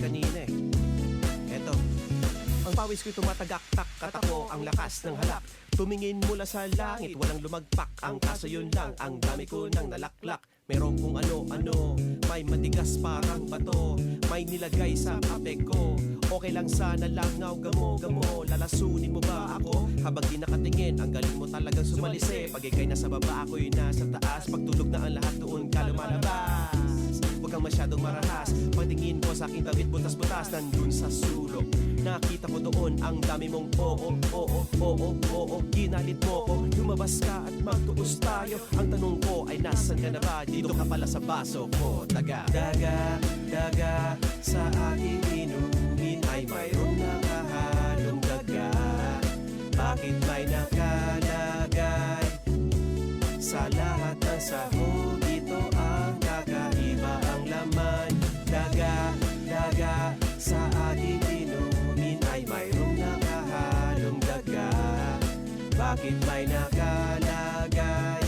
kanina eh. Eto, ang pawis ko'y tumatagak-tak, katako ang lakas ng halak. Tumingin mula sa langit, walang lumagpak. Ang kaso yun lang, ang dami ko nang nalaklak. Meron kung ano-ano, may matigas parang bato, may nilagay sa kape ko. Okay lang sana langaw, gamo-gamo. Lalasunin mo ba ako? Habang di nakatingin, ang galing mo talagang sumalise. Pag ikay nasa baba, ako'y nasa taas. Pagtulog na ang lahat, doon ka lumalabas. Huwag kang masyadong marahas. Pagtingin ko sa aking damit, butas-butas, nandun sa sulok. Nakita ko doon ang dami mong oo. Ginalit mo ko, lumabas ka at magtuos tayo. Ang tanong ko ay nasan ka na ba? Dito ka pala sa baso ko, daga. Daga, sa aking inumin ay mayroong nakahalong daga. Bakit may nakalagay sa lahat ng sahog? Ito ang kakaiba ang laman. Daga, sa aking inumin ay mayroong nakahalong daga. Bakit may nakalagay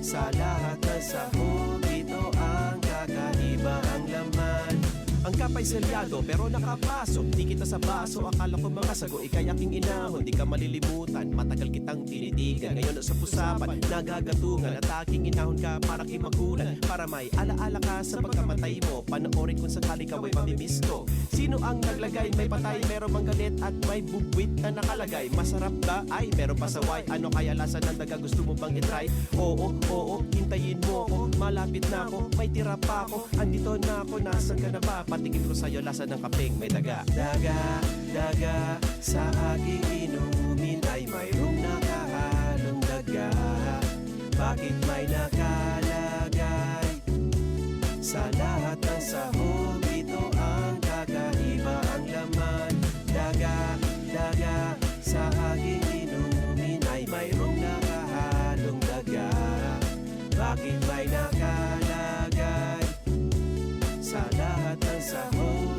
sa lahat ng sahog? Ito ang kakaiba ang laman. Ang kapay selyado pero nakapasok. Di kita sa baso, akala ko mga sago. Ikay aking inahon, di ka malilimutan. Matagal kitang tinitigan, ngayon sa pusapan nagagatungan. At aking inahon ka para kay magulan. Para may alaala ka sa pagkamatay mo. Panoorin kung sakali ka ay mamimiss ko. Sino ang naglagay? May patay, meron mang galit at may bubwit na nakalagay. Masarap ba? Ay, meron pasaway. Ano kaya lasa ng daga? Gusto mo bang itry? Oo, hintayin mo ko. Malapit na ako, may tira pa ako. Andito na ako, nasan ka na ba? Patingin ko sa'yo, lasa ng kapeng may daga. Daga, sa aking inumin ay mayroong nakahalong daga. Bakit may nakalagay sa lahat ng sahog? Ito ang kakaiba ang laman. Daga, sa aking inumin ay mayroong nakahalong daga. Bakit may nakalagay sa lahat ng sahog?